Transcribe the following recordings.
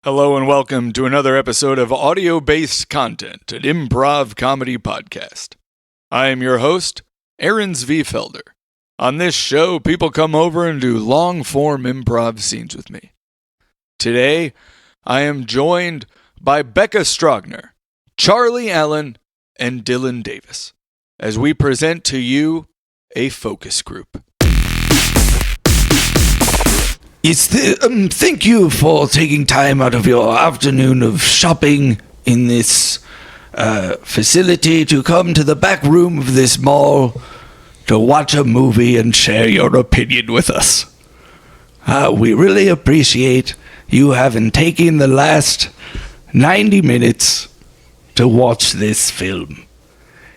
Hello and welcome to another episode of audio-based content, an improv comedy podcast. I am your host, Aaron Zvifelder. On this show, people come over and do long-form improv scenes with me. Today, I am joined by Bekah Stogner, Charlie Allen, and Dillon Davis, as we present to you a focus group. Thank you for taking time out of your afternoon of shopping in this facility to come to the back room of this mall to watch a movie and share your opinion with us. We really appreciate you having taken the last 90 minutes to watch this film.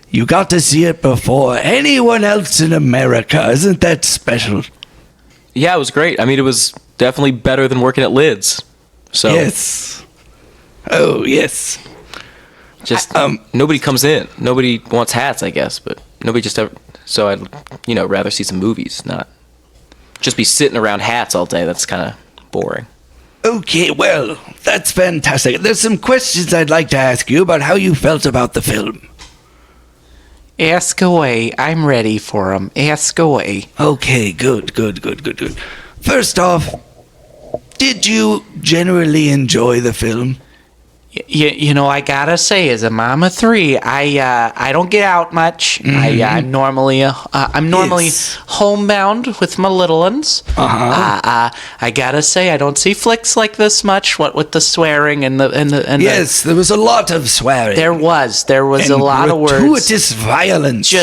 You got to see it before anyone else in America. Isn't that special? Yeah, it was great. I mean, it was definitely better than working at Lids. So yes. Oh, yes. Just nobody comes in. Nobody wants hats, I guess, but nobody just ever. So I'd, rather see some movies, not just be sitting around hats all day. That's kind of boring. Okay, well, that's fantastic. There's some questions I'd like to ask you about how you felt about the film. Ask away. I'm ready for them. Ask away. Okay, good. First off, did you generally enjoy the film? I gotta say, as a mom of three, I don't get out much. Mm-hmm. I'm normally Yes. homebound with my little ones. Uh-huh. I gotta say, I don't see flicks like this much. What with the swearing and yes, there was a lot of swearing. There was a lot of words. Gratuitous violence.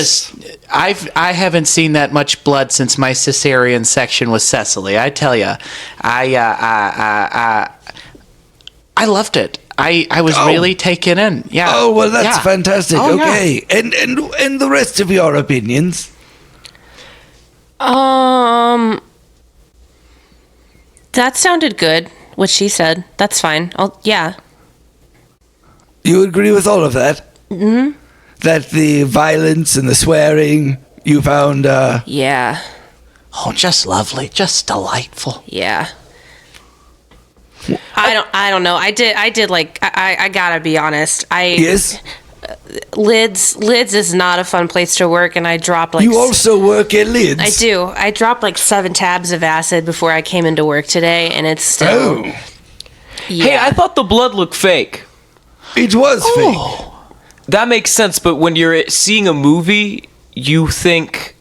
I haven't seen that much blood since my cesarean section with Cecily. I tell you, I loved it. I was really taken in. Yeah. Oh, well, that's fantastic. Oh, okay. Yeah. And the rest of your opinions? That sounded good, what she said. That's fine. Yeah. You agree with all of that? Mm-hmm. That the violence and the swearing you found, Yeah. Oh, just lovely. Just delightful. Yeah. I don't know. I did like, I gotta be honest. Yes? Lids is not a fun place to work, and I dropped like... You also work at Lids? I do. I dropped like 7 tabs of acid before I came into work today, and it's still... Oh. Yeah. Hey, I thought the blood looked fake. It was fake. That makes sense, but when you're seeing a movie, you think,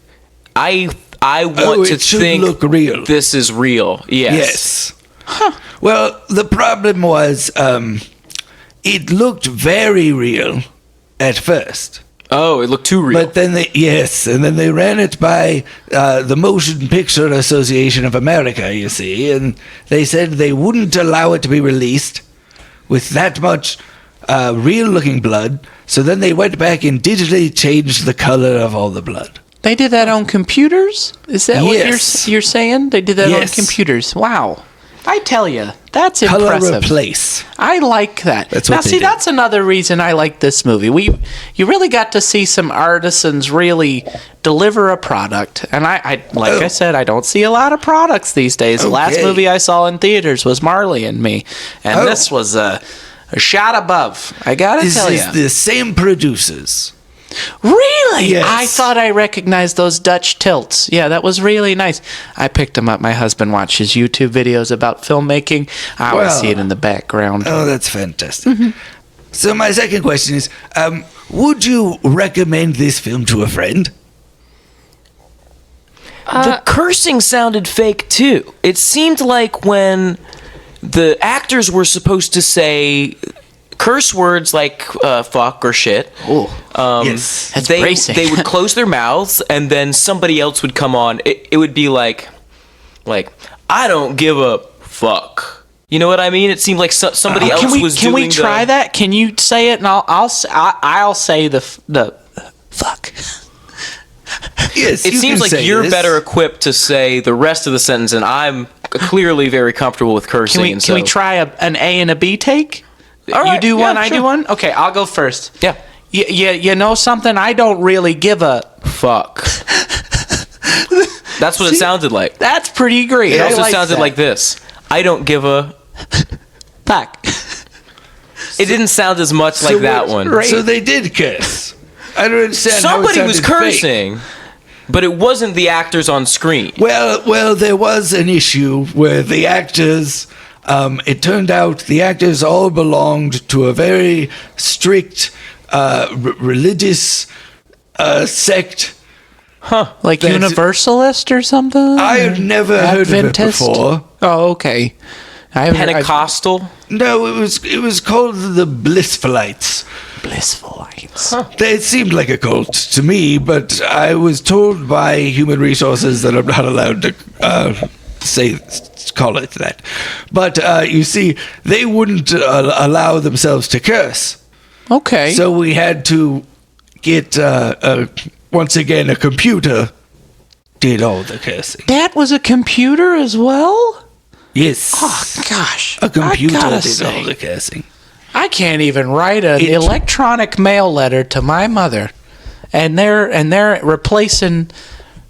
I want to think look real. This is real. Yes. Huh. Well, the problem was, it looked very real at first. Oh, it looked too real. But then they ran it by the Motion Picture Association of America, you see, and they said they wouldn't allow it to be released with that much real-looking blood, so then they went back and digitally changed the color of all the blood. They did that on computers? Is that Yes. what you're saying? They did that Yes. on computers. Wow. I tell you, that's Color impressive. replace. I like that. That's what now, they see, did. that's another reason I like this movie. You really got to see some artisans really deliver a product. And I said, I don't see a lot of products these days. The last Okay. movie I saw in theaters was Marley and Me. And this was a shot above. I got to tell you. This is the same producers. Really? Yes. I thought I recognized those Dutch tilts. Yeah, that was really nice. I picked them up. My husband watches YouTube videos about filmmaking. I always see it in the background. Oh, that's fantastic. Mm-hmm. So my second question is, would you recommend this film to a friend? The cursing sounded fake, too. It seemed like when the actors were supposed to say curse words like fuck or shit. Yes. That's bracing. They would close their mouths, and then somebody else would come on. It would be like, I don't give a fuck. You know what I mean? It seemed like somebody else was doing. Can we try that? Can you say it, and I'll say the fuck. Yes. It seems like you're better equipped to say the rest of the sentence, and I'm clearly very comfortable with cursing. Can we try an A and a B take? All right, You do yeah, one, I sure. do one? Okay, I'll go first. Yeah. You know something? I don't really give a Fuck. That's what it sounded like. That's pretty great. It I also like sounded that. like this. I don't give a... Back. It didn't sound as much like that one. Right. So they did curse. I don't understand Somebody how it was sounded fake. cursing, but it wasn't the actors on screen. Well, there was an issue where the actors. It turned out the actors all belonged to a very strict religious sect. Like That's- Universalist or something? I had never heard of it Adventist? before. Oh, okay. Pentecostal. No, it was called the Blissfulites. Blissful lights. They seemed like a cult to me, but I was told by human resources that I'm not allowed to call it that. But you see, they wouldn't allow themselves to curse. Okay. So we had to get once again a computer did all the cursing. that was a computer as well? Yes. Oh, gosh. A computer I gotta did say, all the cursing. I can't even write an electronic mail letter to my mother, and they're replacing.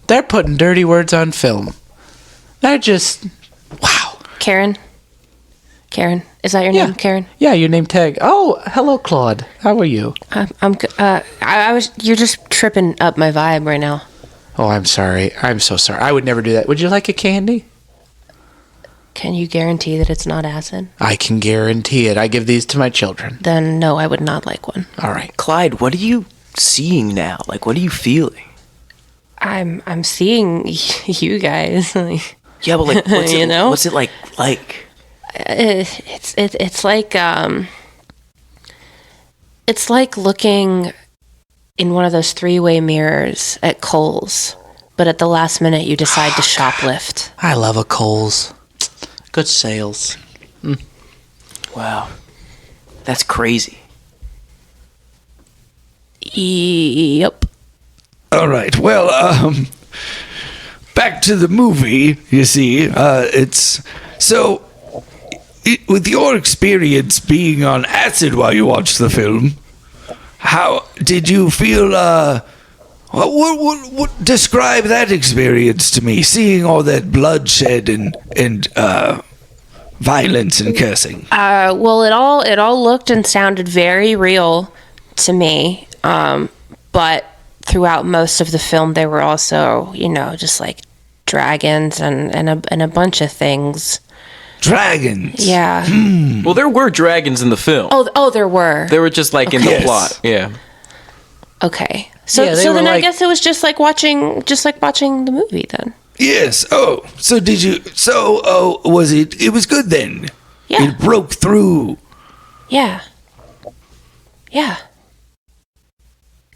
They're putting dirty words on film. They're just wow. Karen? Karen? Is that your Yeah. name, Karen? Yeah, your name tag. Oh, hello, Claude. How are you? I was. You're just tripping up my vibe right now. Oh, I'm sorry. I'm so sorry. I would never do that. Would you like a candy? Can you guarantee that it's not acid? I can guarantee it. I give these to my children. Then no, I would not like one. All right. Clyde, what are you seeing now? Like, what are you feeling? I'm seeing you guys. Yeah, but like, what's You it, know? what's it like? It's like looking in one of those three-way mirrors at Kohl's, but at the last minute you decide to shoplift. I love a Kohl's. Good sales. Wow, that's crazy. Yep. All right. Well, back to the movie. You see, it's so. With your experience being on acid while you watched the film, how did you feel? What describe that experience to me? Seeing all that bloodshed and violence and cursing. Well, it all looked and sounded very real to me. But throughout most of the film, there were also, just like dragons and a bunch of things. Dragons. Yeah. Well, there were dragons in the film. Oh, there were. They were just like in the Yes. plot. Yeah. Okay. So Yeah, they so were then I like- guess it was just like watching the movie then. Yes. Oh, so did you? So, was it? It was good then. Yeah. It broke through. Yeah. Yeah.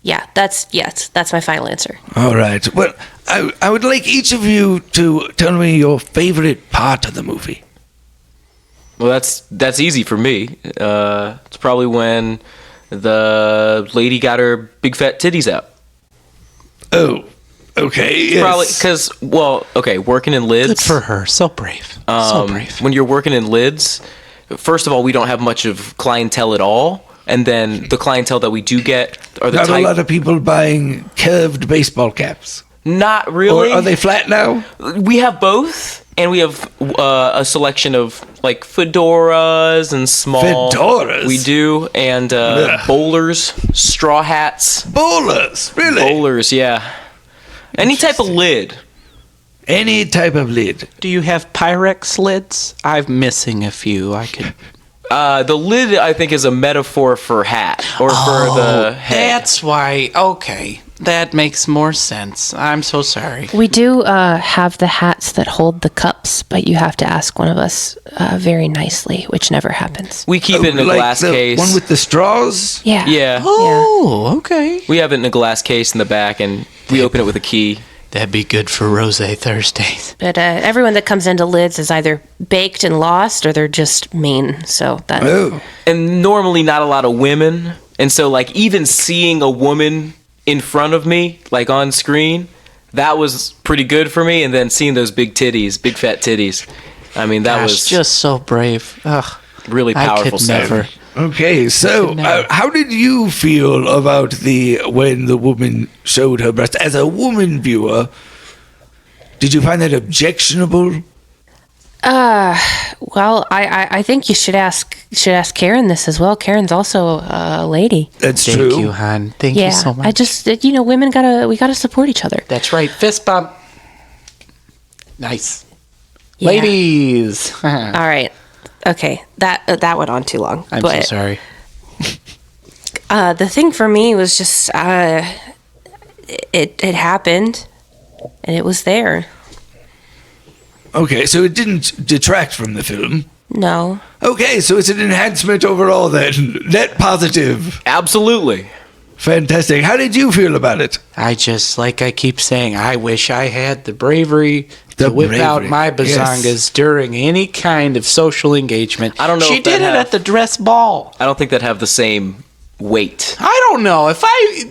Yeah, that's my final answer. All right. Well, I would like each of you to tell me your favorite part of the movie. Well, that's easy for me. It's probably when the lady got her big fat titties out. Oh, okay. Yes. Probably because, working in lids. Good for her. So brave. So brave. When you're working in lids, first of all, we don't have much of clientele at all. And then the clientele that we do get are the Not type. a lot of people buying curved baseball caps. Not really. Or are they flat now? We have both, and we have a selection of like fedoras and small. Fedoras? We do, and bowlers, straw hats. Bowlers, really? Bowlers, yeah. Any type of lid. Any type of lid. Do you have Pyrex lids? I'm missing a few. I could. The lid, I think, is a metaphor for hat or for the head. That's why. Okay. That makes more sense. I'm so sorry. We do have the hats that hold the cups, but you have to ask one of us very nicely, which never happens. We keep it in a Like glass the case. one with the straws? Yeah. Yeah. Oh, okay. We have it in a glass case in the back, and we open it with a key. That'd be good for Rose Thursdays. But everyone that comes into lids is either baked and lost or they're just mean. So that Oh. And normally not a lot of women. And so, like, even seeing a woman in front of me, like on screen, that was pretty good for me. And then seeing those big titties, big fat titties, I mean, that was just so brave. Ugh. really powerful I could stuff. never. Okay, so how did you feel about when the woman showed her breast? As a woman viewer, did you find that objectionable? Well, I think you should ask Karen this as well. Karen's also a lady. That's Thank true. you, hon. Thank Yeah, you so much. I just women gotta support each other. That's right. Fist bump. Nice. Yeah. Ladies. All right. Okay. That went on too long. I'm but, so sorry. The thing for me was just it happened, and it was there. Okay, so it didn't detract from the film. No. Okay, so it's an enhancement overall then. Net positive. Absolutely. Fantastic. How did you feel about it? I just, like I keep saying, I wish I had the bravery The to whip out bravery, my bazongas yes. during any kind of social engagement. I don't know She if that did it have- at the dress ball. I don't think that'd have the same weight. I don't know.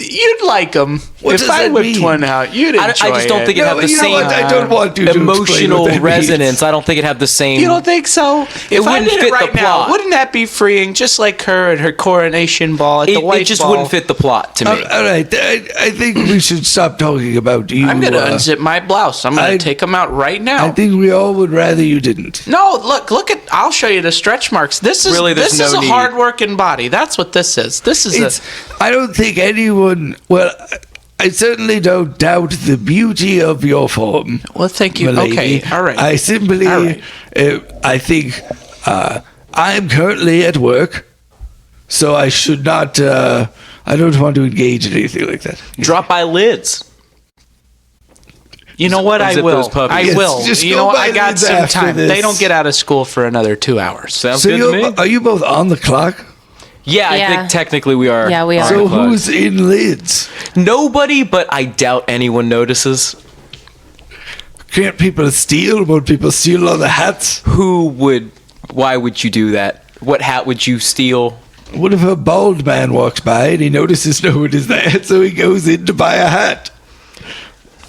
You'd like them. What If does I that whipped mean? one out, you'd enjoy I just don't think it'd No, have the you know same what? I don't want you to explain emotional what that resonance. means. I don't think it'd have the same. You don't think so? If I wouldn't did fit it the right now, plot. wouldn't that be freeing? Just like her and her coronation ball at the It white just ball. wouldn't fit the plot to me. All right, I think we should stop talking about you. I'm gonna unzip my blouse. I'm gonna I- take them out right now. I think we all would rather you didn't. No, look at. I'll show you the stretch marks. This is Really, there's this is no a need. hard-working body. That's what this is. This is I don't think anyone. Well, I certainly don't doubt the beauty of your form. Well, thank you. milady. Okay, all right. I simply, All right. I think I'm currently at work, so I should not. I don't want to engage in anything like that. Drop by lids. You know what? I Unzip will. those puppies. I Yes, will. just You go know what? by I got Lids some after time. this. They don't get out of school for another 2 hours. Sounds So good to me. are you both on the clock? Yeah, I Yeah. think technically we are. Yeah, we are. on So the clock. who's in lids? Nobody, but I doubt anyone notices. Can't people steal? Won't people steal all the hats? Who would? Why would you do that? What hat would you steal? What if a bald man walks by and he notices no one is there, so he goes in to buy a hat?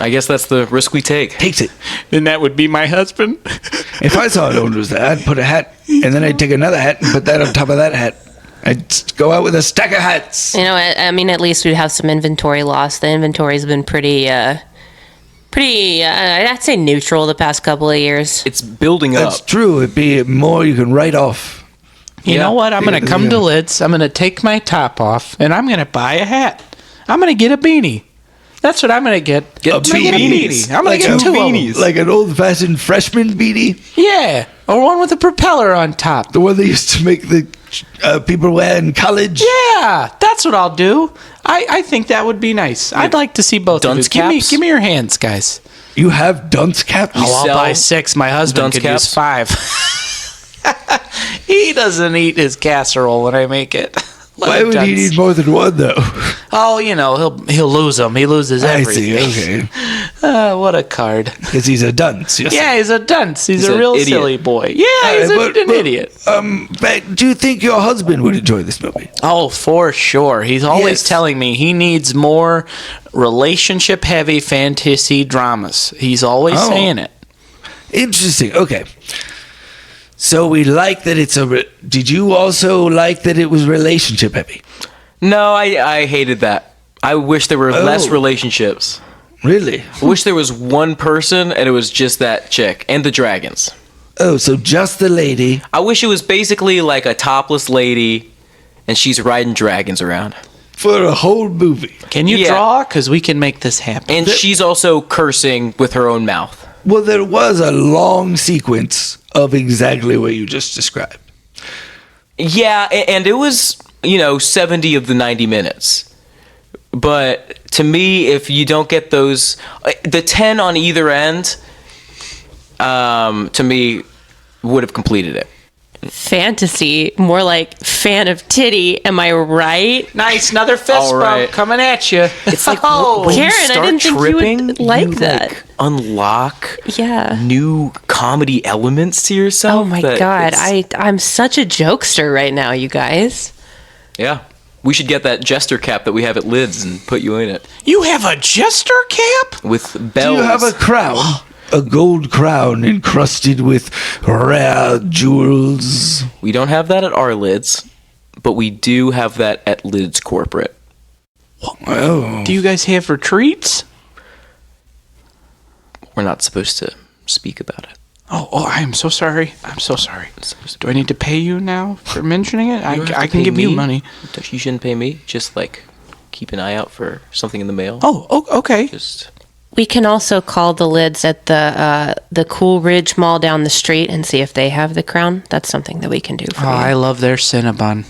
I guess that's the risk we take. Takes it. Then that would be my husband. If I saw no one was there, I'd put a hat, and then I'd take another hat and put that on top of that hat. I'd go out with a stack of hats. You know, I mean, at least we'd have some inventory loss. The inventory's been pretty, I'd say neutral the past couple of years. It's building up. That's true. It'd be more you can write off. You Yeah. know what? I'm going to come to Lids. I'm going to take my top off, and I'm going to buy a hat. I'm going to get a beanie. That's what I'm going to get. Get I'm two gonna get a beanies. beanie. I'm going to get two beanies. Like an old-fashioned freshman beanie, Yeah, or one with a propeller on top. the one they used to make the people wear in college. Yeah, that's what I'll do. I think that would be nice. I'd like to see both Dunce of you. caps? Give me your hands, guys. You have dunce caps. Oh, I'll sell buy 6. My husband dunce could caps? use 5. He doesn't eat his casserole when I make it. Let Why him would he dunce. need more than one, though? Oh, you know, he'll lose them. He loses I everything. see. Okay, What a card. because he's a dunce. Yes. Yeah, he's a dunce. He's a an real idiot. silly boy. Yeah, he's an idiot. But do you think your husband would enjoy this movie? Oh, for sure. He's always Yes. telling me he needs more relationship-heavy fantasy dramas. He's always Oh. saying it. Interesting. Okay. So we like that it's did you also like that it was relationship heavy? No, I hated that. I wish there were less Oh. relationships. Really? I wish there was one person and it was just that chick and the dragons. Oh, so just the lady. I wish it was basically like a topless lady and she's riding dragons around. For a whole movie. Can you Yeah. draw? Because we can make this happen. And she's also cursing with her own mouth. Well, there was a long sequence of exactly what you just described. Yeah, and it was, 70 of the 90 minutes. But to me, if you don't get those, the 10 on either end, to me, would have completed it. Fantasy, more like fan of titty. Am I right? Nice, another fist All right. bump coming at you. It's like oh, when you Karen, I start didn't think you would tripping, like that. unlock Yeah. new comedy elements to yourself. Oh my that god, it's- I'm such a jokester right now, you guys. Yeah. We should get that jester cap that we have at Lids and put you in it You have a jester cap? with Do bells. you have a crown? A gold crown encrusted with rare jewels. We don't have that at our Lids, but we do have that at Lids Corporate. Oh. Do you guys have retreats? We're not supposed to speak about it. Oh, I am so sorry. I'm so sorry. Do I need to pay you now for mentioning it? You don't have I to can pay give you me. money. You shouldn't pay me. Just like keep an eye out for something in the mail. Oh, okay. Just We can also call the Lids at the Cool Ridge Mall down the street and see if they have the crown. That's something that we can do for Oh, you. I love their Cinnabon.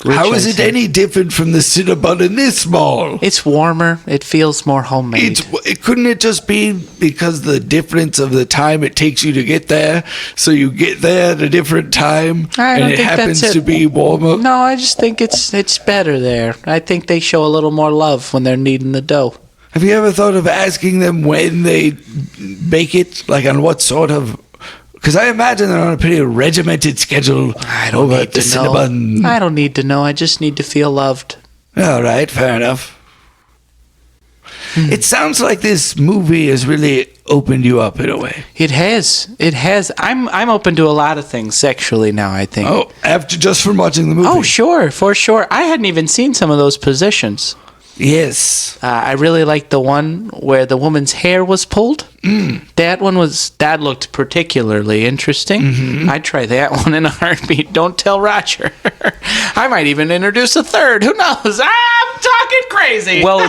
How is it any different from the Cinnabon in this mall? It's warmer. It feels more homemade. Couldn't it just be because the difference of the time it takes you to get there, so you get there at a different time, I don't and it think happens that's it. to be warmer? No, I just think it's better there. I think they show a little more love when they're kneading the dough. Have you ever thought of asking them when they bake it, like on what sort of? Because I imagine they're on a pretty regimented schedule I don't over need at the to know. Cinnabon. I don't need to know. I just need to feel loved. All right, fair enough. It sounds like this movie has really opened you up in a way. It has. It has. I'm open to a lot of things sexually now, I think. Oh, after just from watching the movie. Oh, sure, for sure. I hadn't even seen some of those positions. Yes. I really liked the one where the woman's hair was pulled. That looked particularly interesting. I'd try that one in a heartbeat. Don't tell Roger. I might even introduce a third. Who knows? I'm talking crazy. well,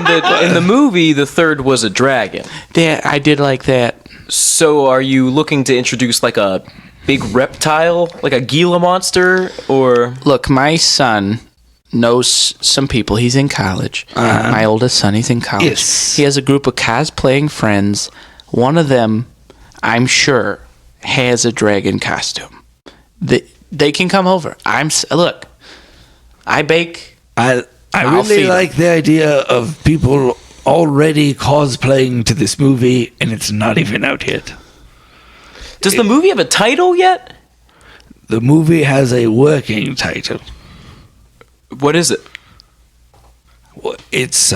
in the movie, the third was a dragon. Yeah, I did like that. So, are you looking to introduce like a big reptile, like a Gila monster, or Look, my son knows some people. He's in college. My oldest son, he's in college. Yes. He has a group of cosplaying friends. One of them, I'm sure, has a dragon costume. They can come over. Look, I bake. I I'll really feed like the idea of people already cosplaying to this movie, and it's not even out yet. does the movie have a title yet? The movie has a working title. What is it? It's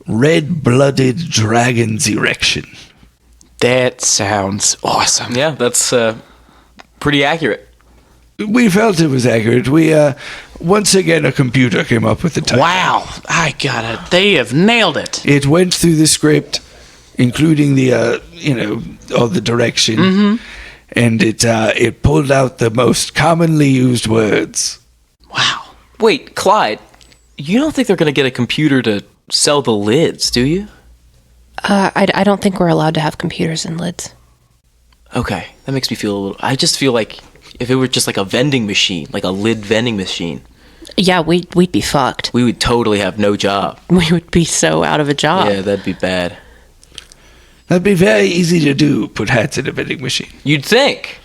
Red-Blooded Dragon's Erection. That sounds awesome. Yeah, that's pretty accurate. We felt it was accurate. We once again a computer came up with the title. Wow, I got it. They have nailed it. It went through the script, including the all the direction, and it pulled out the most commonly used words. Wow. Wait, Clyde, you don't think they're going to get a computer to sell the Lids, do you? I don't think we're allowed to have computers in Lids. Okay, that makes me feel a little... I just feel like if it were just like a vending machine, like a lid vending machine, Yeah, we'd be fucked. we would totally have no job. We would be so out of a job. Yeah, that'd be bad. That'd be very easy to do. Put hats in a vending machine. You'd think.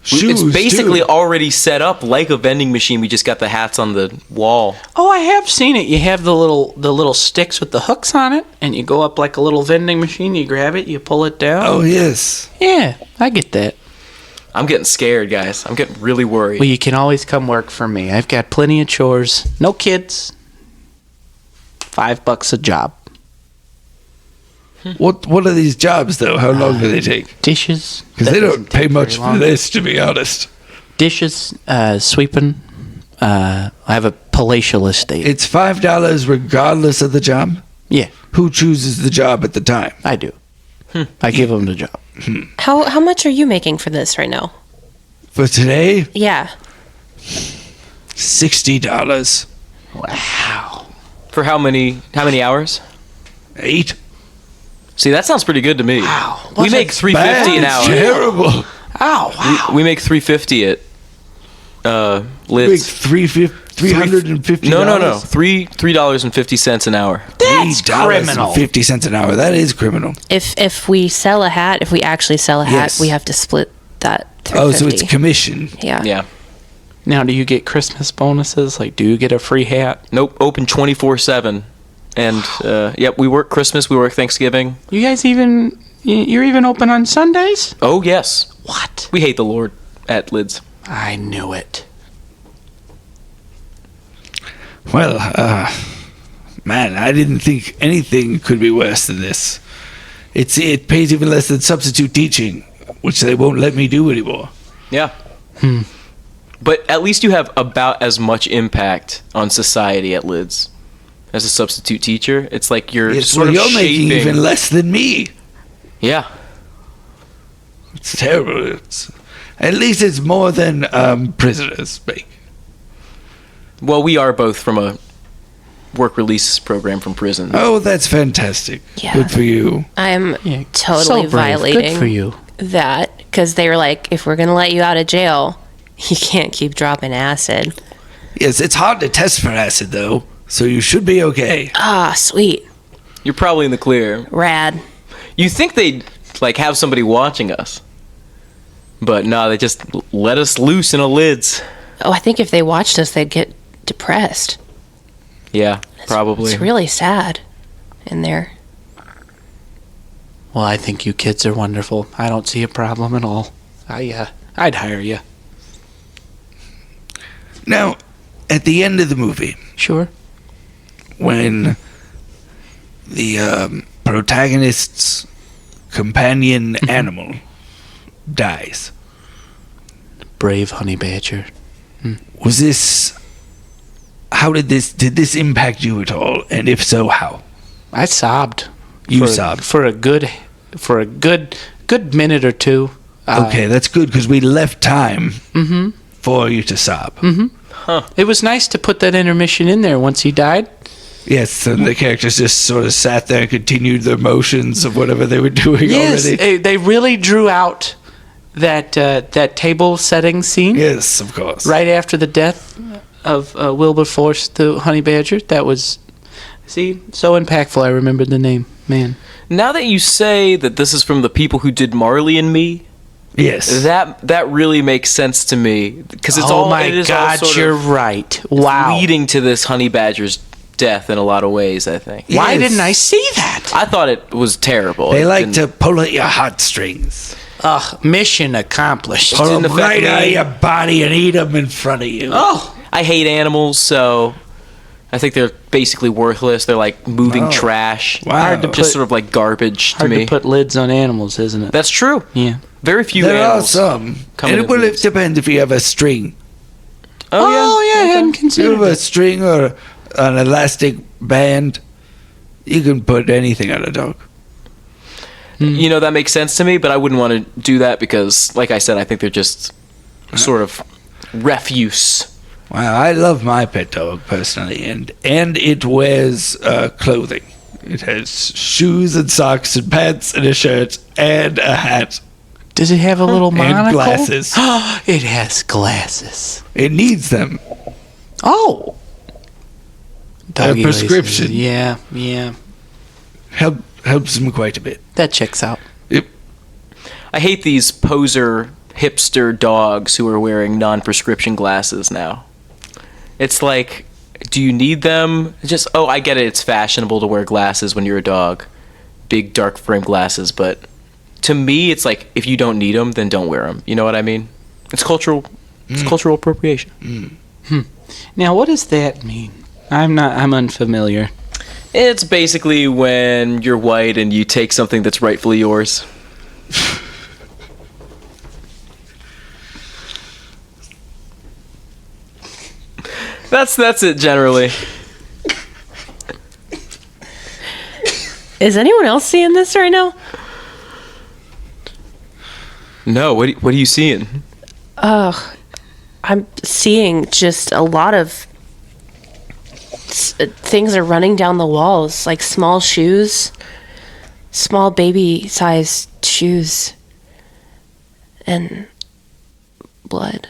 Shoes, It's basically too. already set up like a vending machine. We just got the hats on the wall. Oh, I have seen it. You have the little sticks with the hooks on it, and you go up like a little vending machine. You grab it, you pull it down. Oh yes. Yeah, I get that. I'm getting scared, guys. I'm getting really worried. Well, you can always come work for me. I've got plenty of chores. No kids. $5 a job. What are these jobs though? How long do they take? Dishes. Because That they doesn't don't pay take much very for long. this, to be honest. Dishes, sweeping. I have a palatial estate. It's $5 regardless of the job. Yeah, Who chooses the job at the time? I do. I give them the job. How much are you making for this right now? For today, Yeah. $60. Wow. For how many hours? 8. See, that sounds pretty good to me. Wow. We make $3.50 an That's hour. terrible. Oh, wow. We make $3.50 at Big Lids. $350. No. $3.50 an hour. That's criminal. $3.50 an hour. That is criminal. If we sell a hat, if we actually sell a hat, Yes. we have to split that $3.50. Oh, so it's commission. Yeah. Yeah. Now, do you get Christmas bonuses? Like, do you get a free hat? Nope. Open 24/7. And yep, we work Christmas. We work Thanksgiving. You guys you're even open on Sundays? Oh yes. What? We hate the Lord at Lids. I knew it. Well, man, I didn't think anything could be worse than this. It pays even less than substitute teaching, which they won't let me do anymore. Yeah. But at least you have about as much impact on society at Lids as a substitute teacher. It's like you're Yes, sort well, of you're making shaping. even less than me. Yeah. It's terrible. At least it's more than prisoners make. Well, we are both from a work release program from prison. Oh, that's fantastic. Yeah. Good for you. I'm Yeah, totally so brave. violating Good for you. that because they were like, if we're going to let you out of jail, you can't keep dropping acid. Yes, it's hard to test for acid, though, so you should be okay. Ah, sweet. You're probably in the clear. Rad. You think they'd, like, have somebody watching us. But no, they just let us loose in a lids. Oh, I think if they watched us, they'd get depressed. Yeah, probably. It's really sad in there. Well, I think you kids are wonderful. I don't see a problem at all. I'd hire you. Now, at the end of the movie, Sure. when the protagonist's companion animal dies, Brave honey badger. was this... How did this impact you at all? And if so, how? I sobbed. You sobbed. For a good minute or two. Okay, that's good, because we left time for you to sob. It was nice to put that intermission in there once he died. Yes, and the characters just sort of sat there and continued their motions of whatever they were doing already. They really drew out that table setting scene Yes, of course. right after the death of Wilberforce the honey badger. That was, so impactful. I remembered the name. Man. Now that you say that this is from the people who did Marley and Me, Yes. that really makes sense to me. Because it's Oh all, my it is God, all sort you're of right. Wow. leading to this honey badger's death in a lot of ways, I think. Yeah. Why Yes. didn't I see that? I thought it was terrible. They It like to didn't- pull at your heartstrings. Mission accomplished. Pull didn't them affect right out of me. your body and eat them in front of you. Oh, I hate animals, so I think they're basically worthless. They're like moving Oh. trash. Wow. Hard to Just put- sort of like garbage hard to me. to put lids on animals, isn't it? That's true. Yeah. Very few There are animals. some. come And in it will lids. depend if you have a string. Oh, I hadn't If you considered have a it. string or an elastic band, you can put anything on a dog. You know, that makes sense to me, but I wouldn't want to do that because, like I said, I think they're just sort of refuse. Wow, I love my pet dog personally, and it wears clothing. It has shoes and socks and pants and a shirt and a hat. Does it have a little monocle? And glasses. It has glasses. It needs them. Oh. Doggy prescription. laces. Yeah. Helps him quite a bit. That checks out. Yep. I hate these poser hipster dogs who are wearing non-prescription glasses now. It's like, do you need them? Just, oh, I get it. It's fashionable to wear glasses when you're a dog. Big dark frame glasses, but to me, it's like, if you don't need them, then don't wear them. You know what I mean? It's cultural appropriation. Now, what does that mean? I'm unfamiliar. It's basically when you're white and you take something that's rightfully yours. That's it generally. Is anyone else seeing this right now? No, what are you seeing? I'm seeing just a lot of things are running down the walls, like small shoes, small baby-sized shoes, and blood.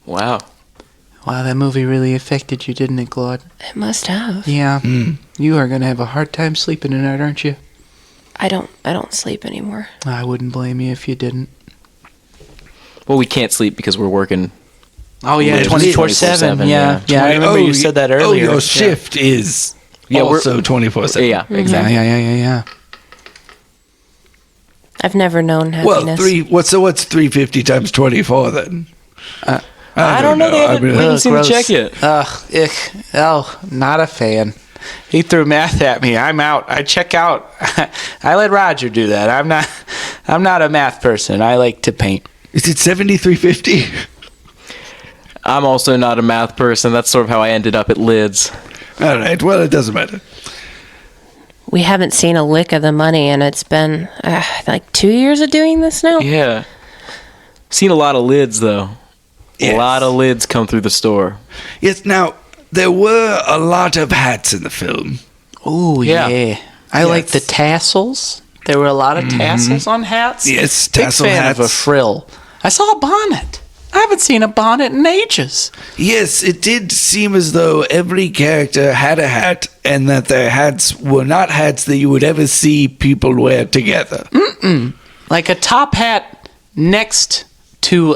Wow. Wow, that movie really affected you, didn't it, Claude? It must have. Yeah. You are going to have a hard time sleeping tonight, aren't you? I don't sleep anymore. I wouldn't blame you if you didn't. Well, we can't sleep because we're working. Oh, yeah, Yeah, 24/7. Yeah, I remember you said that earlier. Oh, your shift is also 24/7. Yeah, exactly. Yeah. I've never known Well, happiness. what's 350 times 24 then? I don't know. They haven't, we haven't seen the gross. check yet. Not a fan. He threw math at me. I'm out. I check out. I let Roger do that. I'm not a math person. I like to paint. Is it 7350? I'm also not a math person. That's sort of how I ended up at Lids. All right. Well, it doesn't matter. we haven't seen a lick of the money, and it's been like 2 years of doing this now. Yeah. Seen a lot of lids, though. Yes. A lot of lids come through the store. Yes, now, there were a lot of hats in the film. Ooh, Yeah. yeah. I like the tassels. There were a lot of tassels on hats. Yes, Big tassel fan hats. of a frill. I saw a bonnet. I haven't seen a bonnet in ages. Yes, it did seem as though every character had a hat, and that their hats were not hats that you would ever see people wear together. Like a top hat next to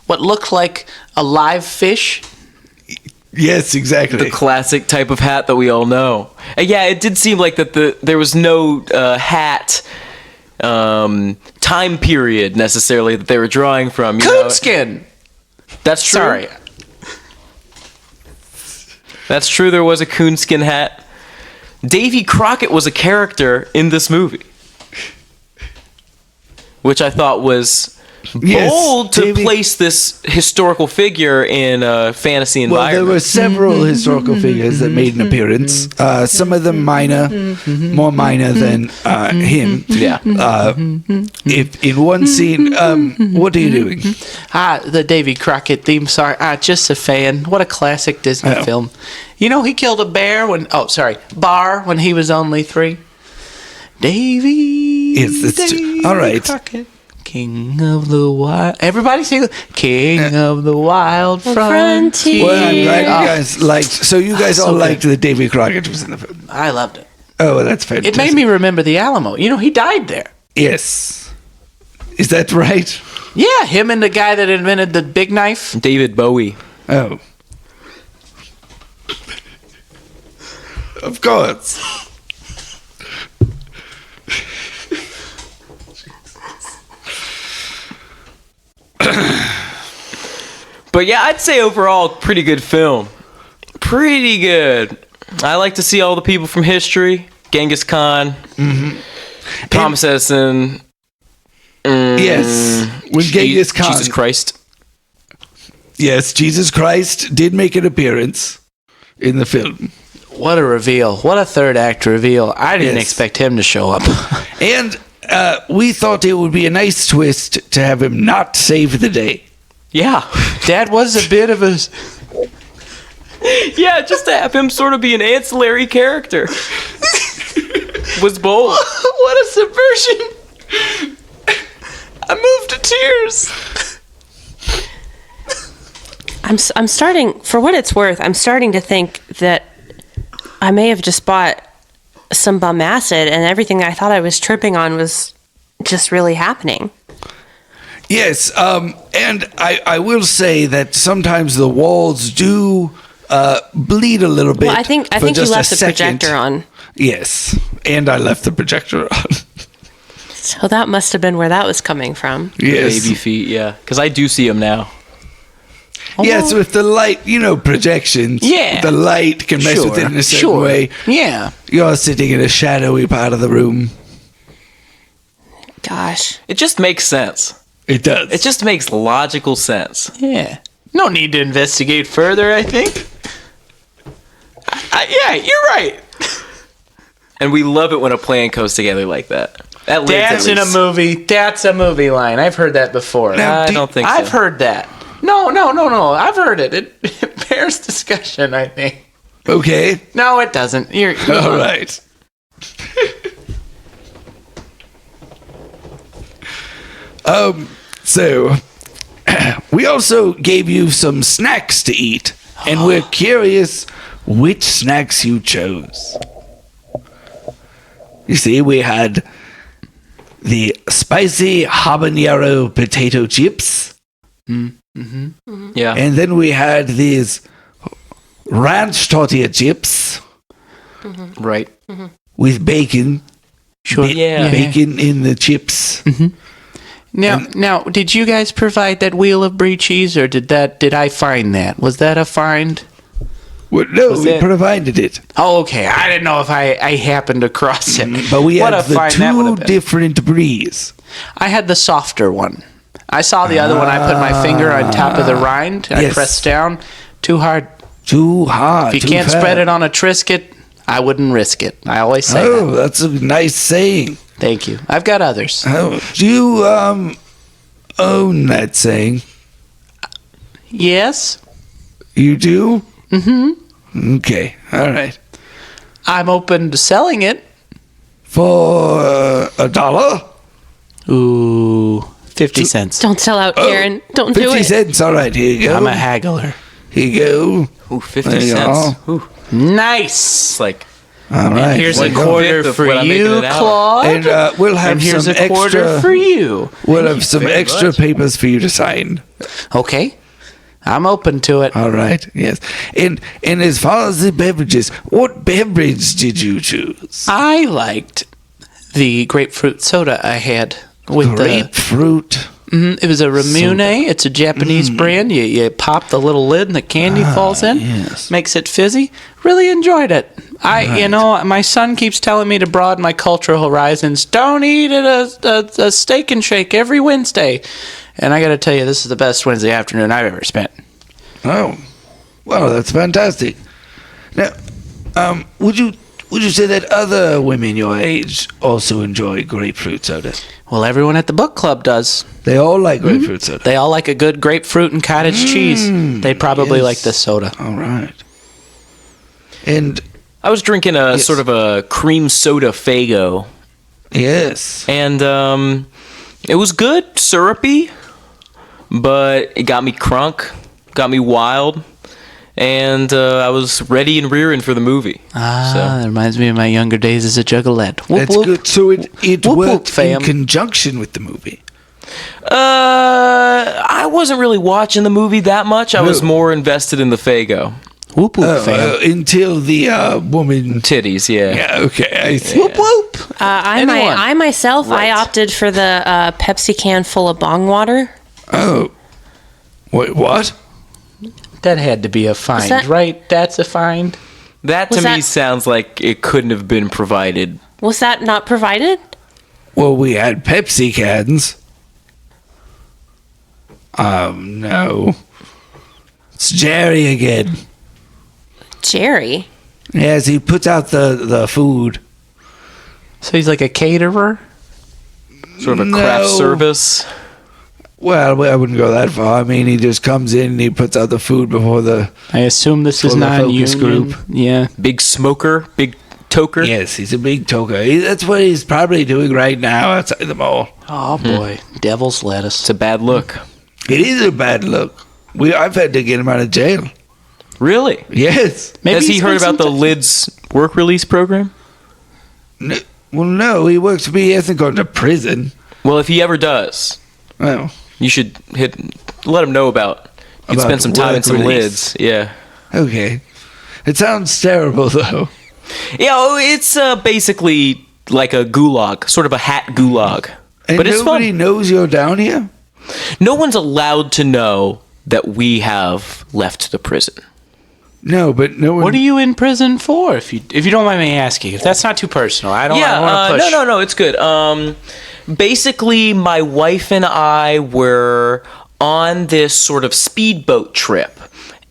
what looked like a live fish. Yes, exactly. The classic type of hat that we all know. And yeah, it did seem like that there was no hat time period necessarily that they were drawing from. You know? Coonskin. That's true. Sorry. That's true. There was a coonskin hat. Davy Crockett was a character in this movie, which I thought was Yes, bold to Davy- place this historical figure in a fantasy Well, there environment. were several historical figures that made an appearance. Some of them minor, more minor than him. Yeah. If in one scene, what are you doing? The Davy Crockett theme song. Just a fan. What a classic Disney Oh. film. You know, he killed a bear Bar when he was only 3. Davy. Yes, that's true. All right. Crockett, King of the Wild. Everybody sing King of the Wild Frontier. Well, I'm glad you guys liked. So you guys all so good. liked that Davy Crockett was in the film. I loved it. Oh, well, that's fantastic. It made me remember the Alamo. You know, he died there. Yes. Is that right? Yeah, him and the guy that invented the big knife. David Bowie. Oh. Of course. But yeah, I'd say overall, pretty good film. Pretty good. I like to see all the people from history. Genghis Khan. Thomas Edison. Yes. When Genghis Khan. Jesus Christ. Yes, Jesus Christ did make an appearance in the film. What a reveal. What a third act reveal. I didn't Yes. expect him to show up. And we thought it would be a nice twist to have him not save the day. Yeah. That was a bit of a... Yeah, just to have him sort of be an ancillary character. Was bold. What a subversion. I moved to tears. I'm starting, for what it's worth, I'm starting to think that I may have just bought some bum acid and everything I thought I was tripping on was just really happening. Yes, and I will say that sometimes the walls do bleed a little bit. Well, I think for you just left a the second. projector on. Yes, and I left the projector on. So that must have been where that was coming from. Yes. Baby feet, yeah. Because I do see him now. Yes, with the light, projections. Yeah. The light can mess with it in a certain way. Yeah. You're sitting in a shadowy part of the room. Gosh. It just makes sense. It does. It just makes logical sense. Yeah. No need to investigate further, I think. Yeah, you're right. And we love it when a plan goes together like that. That lives That's at in a least. movie. That's a movie line. I've heard that before. Now, I don't think so. I've heard that. No. I've heard it. It bears discussion, I think. Okay. No, it doesn't. You're All right. So we also gave you some snacks to eat, and we're curious which snacks you chose. You see, we had the spicy habanero potato chips, Yeah. and then we had these ranch tortilla chips Right. with bacon. Sure. Yeah. Bacon in the chips. Now, did you guys provide that wheel of brie cheese, or did I find that? Was that a find? Well, no, Was we it- provided it. Oh, okay. I didn't know if I happened across it. But we What had a the find that would two have been. different bries. I had the softer one. I saw the other one. I put my finger on top of the rind. I Yes. pressed down. Too hard. Too hard. If you too can't fat. spread it on a Triscuit, I wouldn't risk it. I always say Oh, that. that's a nice saying. Thank you. I've got others. Oh, do you own that saying? Yes, You do? Mm-hmm. Okay, all right. I'm open to selling it. For $1? Ooh, 50 cents. Don't sell out, Karen. Don't do 50 it. cents. All right, here you go. I'm a haggler. Here you go. Ooh, 50 There you cents. go. Ooh, Nice. it's like All right. Here's there a you go. quarter Fifth of for what I'm making you, it out. Claude. And we'll have And here's some a quarter extra. for you. We'll have some very extra much. papers for you to sign. Okay. I'm open to it. All right. Yes. And as far as the beverages, what beverage did you choose? I liked the grapefruit soda I had with Grapefruit. it was a Ramune. It's a Japanese brand. You pop the little lid and the candy falls in. yes. Makes it fizzy. Really enjoyed it. My son keeps telling me to broaden my cultural horizons. Don't eat at a steak and shake every Wednesday. And I got to tell you, this is the best Wednesday afternoon I've ever spent. Oh, well, that's fantastic. Now, would you say that other women your age also enjoy grapefruit soda? Well, everyone at the book club does. They all like grapefruit soda. They all like a good grapefruit and cottage cheese. They probably like this soda. All right. And I was drinking a sort of a cream soda Faygo, yes, and it was good, syrupy, but it got me crunk, got me wild, and I was ready and rearing for the movie. That reminds me of my younger days as a juggalette. Whoop, that's whoop. good. So it Whoop, whoop, worked fam. in conjunction with the movie. I wasn't really watching the movie that much. I was No. more invested in the Faygo. Whoop, whoop, fam. Until the woman. Titties, yeah. Yeah. Okay. I see. Whoop, whoop. I myself, Right. I opted for the Pepsi can full of bong water. Oh. Wait. What? That had to be a find, that- right? That's a find. That to Was me that- sounds like it couldn't have been provided. Was that not provided? Well, we had Pepsi cans. No. It's Jerry again. Jerry. Yes, he puts out the food. So he's like a caterer? Sort of a craft No. service. Well, I wouldn't go that far. I mean, he just comes in and he puts out the food before the. I assume this is For the focus non-union. group. Yeah. Big smoker, big toker. Yes, he's a big toker. That's what he's probably doing right now outside the mall. Oh, boy. Devil's lettuce. It's a bad look. It is a bad look. I've had to get him out of jail. Really? Yes. Maybe Has he he's heard been about the some- Lids work release program? Well, no, he works for me. He hasn't gone to prison. Well, if he ever does, Well, you should let him know about. You could About spend some time in work some release. Lids. Yeah. okay. It sounds terrible, though. Yeah, it's basically like a gulag, sort of a hat gulag. And but it's nobody fun. knows you're down here? No one's allowed to know that we have left the prison. No, but no one. What are you in prison for? If you don't mind me asking, if that's not too personal, I don't want to push. No, it's good. Basically, my wife and I were on this sort of speedboat trip,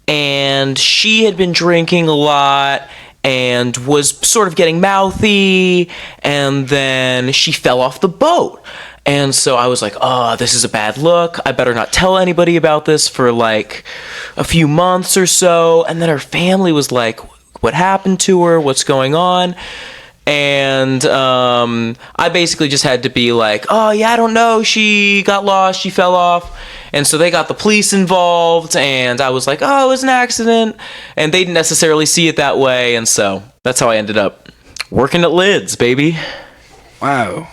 and she had been drinking a lot and was sort of getting mouthy, and then she fell off the boat. And so I was like, oh, this is a bad look. I better not tell anybody about this for like a few months or so. And then her family was like, what happened to her? What's going on? And I basically just had to be like, oh, yeah, I don't know. She got lost. She fell off. And so they got the police involved. And I was like, oh, it was an accident. And they didn't necessarily see it that way. And so that's how I ended up working at Lids, baby. Wow.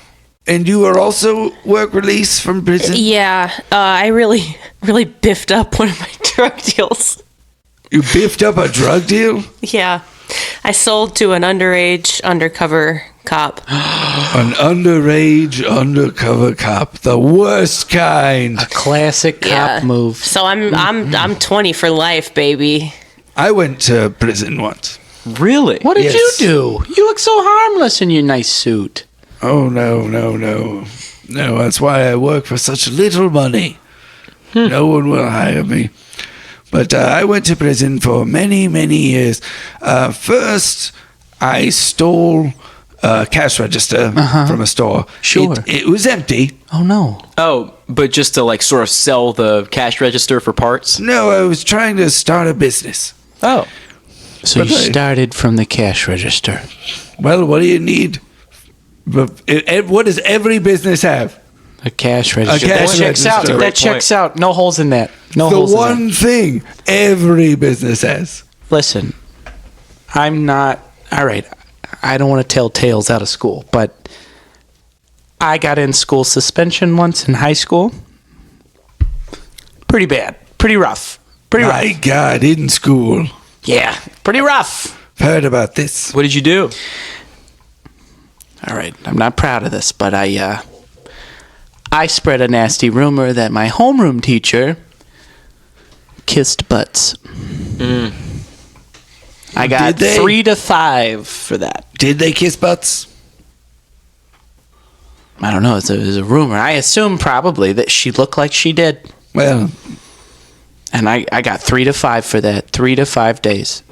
And you are also work release from prison? Yeah, I really biffed up one of my drug deals. You biffed up a drug deal? Yeah, I sold to an underage undercover cop. An underage undercover cop. The worst kind. A classic cop Yeah. move. So I'm 20 for life, baby. I went to prison once. Really? What did Yes. you do? You look so harmless in your nice suit. Oh, no. No, that's why I work for such little money. No one will hire me. But I went to prison for many, many years. First, I stole a cash register from a store. Sure. It was empty. Oh, no. Oh, but just to like sort of sell the cash register for parts? No, I was trying to start a business. Oh. So you But I- started from the cash register. Well, what do you need? What does every business have? A cash register. cash That checks out. register. That checks out. No holes in that. No The holes in that. one thing every business has. Listen, I'm not. All right, I don't want to tell tales out of school, but I got in school suspension once in high school. Pretty bad. Pretty rough. Pretty My rough. God, in school. Yeah, pretty rough. Heard about this. What did you do? All right, I'm not proud of this, but I spread a nasty rumor that my homeroom teacher kissed butts. I got Did they? 3 to 5 for that. Did they kiss butts? I don't know. It's a rumor. I assume probably that she looked like she did. Well, And I got 3 to 5 for that. 3 to 5 days.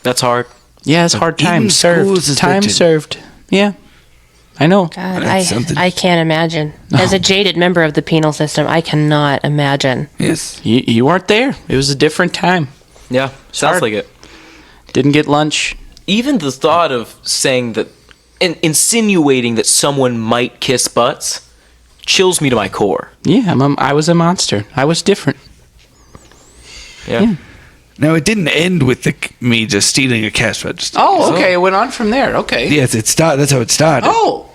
That's hard. Yeah, it's hard time even served. schools is Time written. served. Yeah, I know. God, That's something. I can't imagine. As a jaded member of the penal system, I cannot imagine. yes. You weren't there. It was a different time. Yeah, sounds hard. like it. Didn't get lunch. Even the thought of saying that, insinuating that someone might kiss butts, chills me to my core. Yeah, I was a monster. I was different. Yeah. No, it didn't end with me just stealing a cash register. Oh, okay. It went on from there. Okay. Yes, that's how it started. Oh,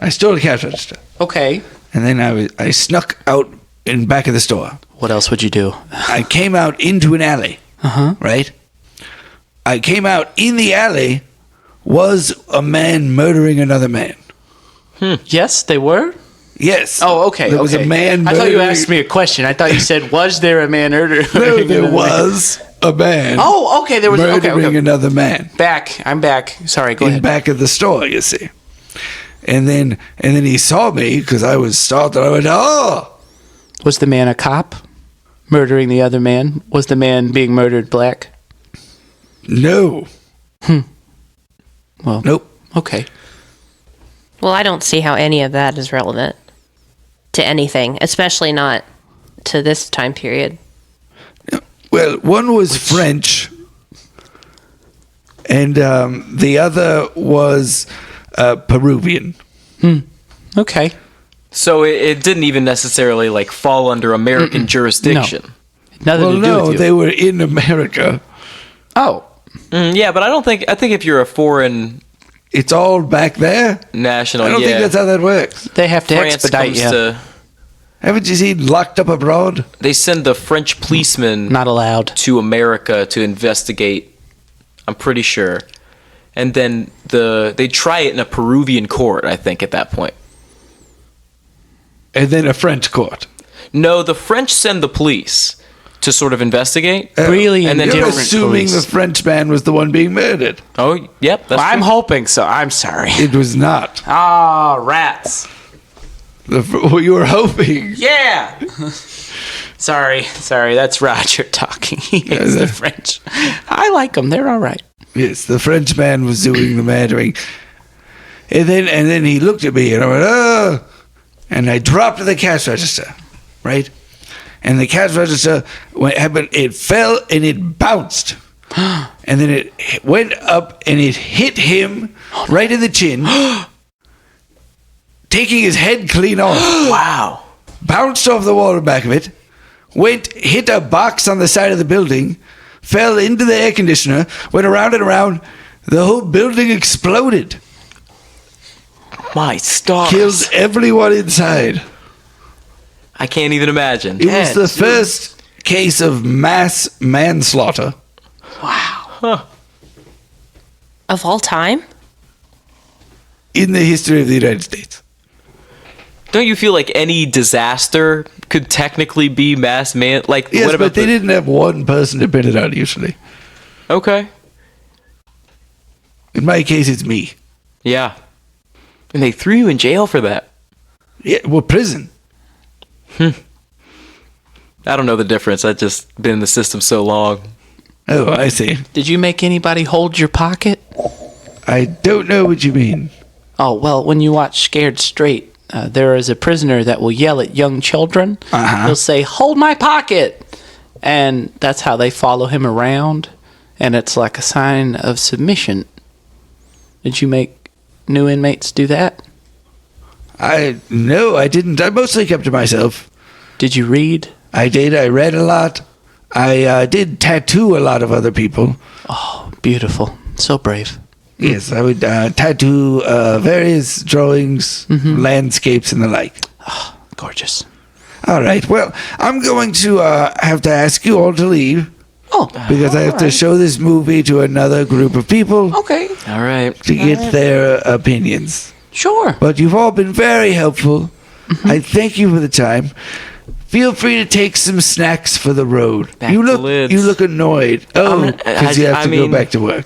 I stole a cash register. okay. And then I snuck out in back of the store. What else would you do? I came out into an alley. Right? I came out in the alley was a man murdering another man. Yes, they were? Yes. Oh, okay. There was okay. a man I thought you murdering- asked me a question. I thought you said, was there a man murdering No, there another man? was a man Oh, okay. There was. Okay, murdering okay. another man. Back. I'm back. Sorry, go in ahead. back of the store, you see. And then he saw me because I was startled. I went, oh! Was the man a cop murdering the other man? Was the man being murdered black? No. Well, Nope. okay. Well, I don't see how any of that is relevant to anything, especially not to this time period. Well, one was French, and the other was Peruvian. Okay. So it didn't even necessarily like fall under American jurisdiction. Nothing Well, to do no, with you. they were in America. Oh, Yeah, but I think if you're a foreign It's all back there. national, I don't yeah, think that's how that works. they have to France expedite comes you. to, Haven't you seen Locked Up Abroad? they send the French policeman Not allowed. to America to investigate. I'm pretty sure, and then they try it in a Peruvian court. I think at that point. And then a French court. No, the French send the police to sort of investigate. Really and then You're indifferent assuming police. the French man was the one being murdered. Oh, yep. That's Well, I'm true. hoping so. I'm sorry. It was not. Ah, rats. You were hoping. Yeah. sorry. That's Roger talking. He hates the French. I like them. They're all right. Yes, the French man was doing the murdering. And then he looked at me and I went, oh! And I dropped the cash register, right? And the cash register it fell and it bounced. And then it went up and it hit him right in the chin, taking his head clean off. Wow. Bounced off the wall in back of it, hit a box on the side of the building, fell into the air conditioner, went around and around. The whole building exploded. My stars. Killed everyone inside. I can't even imagine. It was the first case of mass manslaughter. Of all time? In the history of the United States. Don't you feel like any disaster could technically be mass man? Like, Yes, what about but they didn't have one person to pin it on usually. Okay. In my case, it's me. Yeah. And they threw you in jail for that. Yeah, well, prison. I don't know the difference. I've just been in the system so long. Oh, I see. Did you make anybody hold your pocket? I don't know what you mean. Oh, well, when you watch Scared Straight, there is a prisoner that will yell at young children. He'll say, "Hold my pocket!" And that's how they follow him around. And it's like a sign of submission. Did you make new inmates do that? No, I didn't. I mostly kept to myself. Did you read? I did. I read a lot. I did tattoo a lot of other people. Oh, beautiful. So brave. Yes, I would tattoo various drawings, landscapes, and the like. Oh, gorgeous. All right. Well, I'm going to have to ask you all to leave. Oh, because I have to show this movie to another group of people. Okay. All right. To get their opinions. Sure. But you've all been very helpful. I thank you for the time. Feel free to take some snacks for the road. Back you to lids. look annoyed. Oh, because you have to go back to work.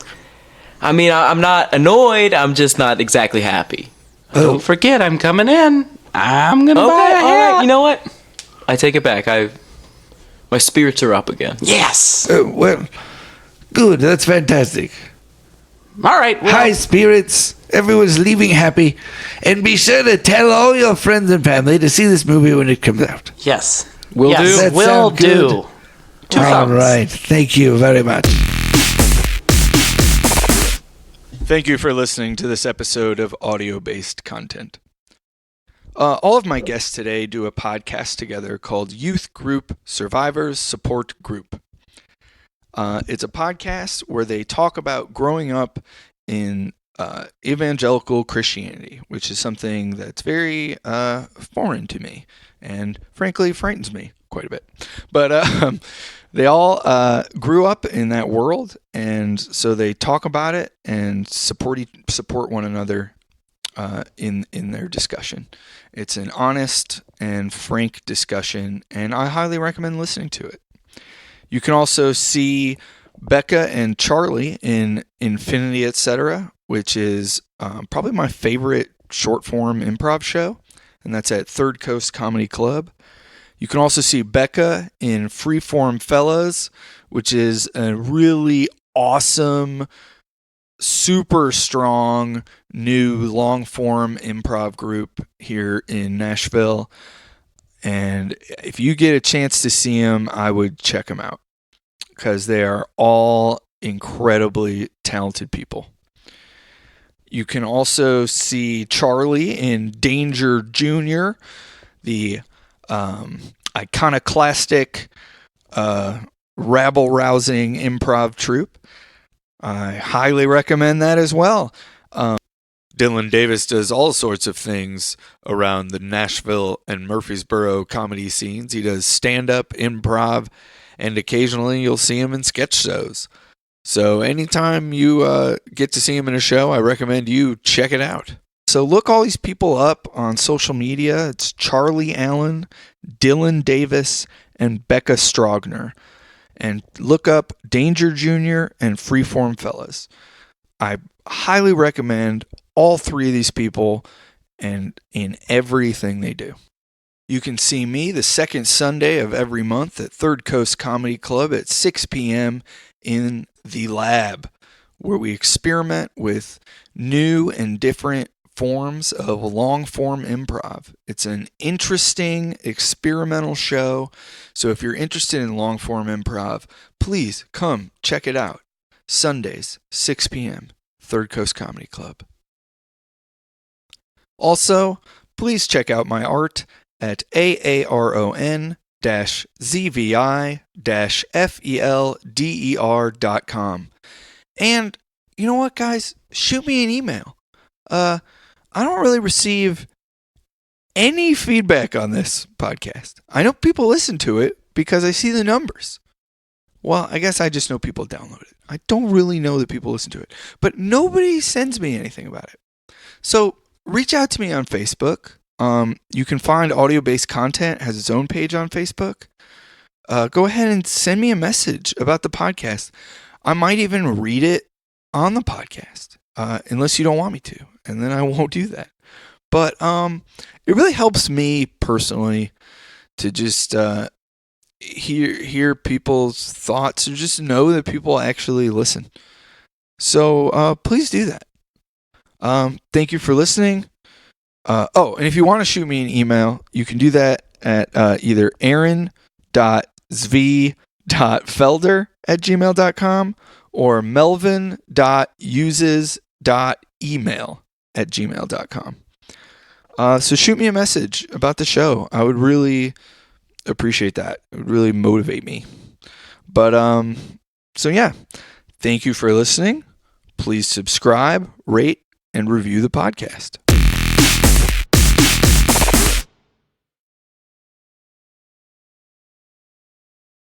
I mean, I'm not annoyed. I'm just not exactly happy. Don't forget, I'm coming in. I'm going to buy a hat. All right. You know what? I take it back. My spirits are up again. Yes. Well, good. That's fantastic. All right. Well, High spirits. Everyone's leaving happy. And be sure to tell all your friends and family to see this movie when it comes out. yes. Will do. That Will sound good? do. Two All thumbs. right. Thank you very much. Thank you for listening to this episode of audio-based content. All of my guests today do a podcast together called Youth Group Survivors Support Group. It's a podcast where they talk about growing up in evangelical Christianity, which is something that's very foreign to me and frankly frightens me quite a bit. But they all grew up in that world, and so they talk about it and support one another in their discussion. It's an honest and frank discussion, and I highly recommend listening to it. You can also see Bekah and Charlie in Infinity Etc., which is probably my favorite short-form improv show, and that's at Third Coast Comedy Club. You can also see Bekah in Freeform Fellas, which is a really awesome, super strong, new long-form improv group here in Nashville. And if you get a chance to see them, I would check them out because they are all incredibly talented people. You can also see Charlie in Danger Jr., the iconoclastic, rabble-rousing improv troupe. I highly recommend that as well. Dillon Davis does all sorts of things around the Nashville and Murfreesboro comedy scenes. He does stand-up, improv, and occasionally you'll see him in sketch shows. So anytime you get to see him in a show, I recommend you check it out. So look all these people up on social media. It's Charlie Allen, Dillon Davis, and Bekah Stogner. And look up Danger Jr. and Freeform Fellas. I highly recommend all three of these people and in everything they do. You can see me the second Sunday of every month at Third Coast Comedy Club at 6 p.m. in the lab, where we experiment with new and different forms of long-form improv. It's an interesting experimental show, so if you're interested in long-form improv, please come check it out. Sundays, 6 p.m., Third Coast Comedy Club. Also, please check out my art at aaron-zvi-felder.com. And you know what, guys? Shoot me an email. I don't really receive any feedback on this podcast. I know people listen to it because I see the numbers. Well, I guess I just know people download it. I don't really know that people listen to it. But nobody sends me anything about it. So reach out to me on Facebook. You can find audio-based content, has its own page on Facebook. Go ahead and send me a message about the podcast. I might even read it on the podcast, unless you don't want me to, and then I won't do that. But it really helps me personally to just hear people's thoughts and just know that people actually listen. So please do that. Thank you for listening. And if you want to shoot me an email, you can do that at either aaron.zv.felder@gmail.com or melvin.uses.email@gmail.com. So shoot me a message about the show. I would really appreciate that. It would really motivate me. But so yeah, thank you for listening. Please subscribe, rate, and review the podcast.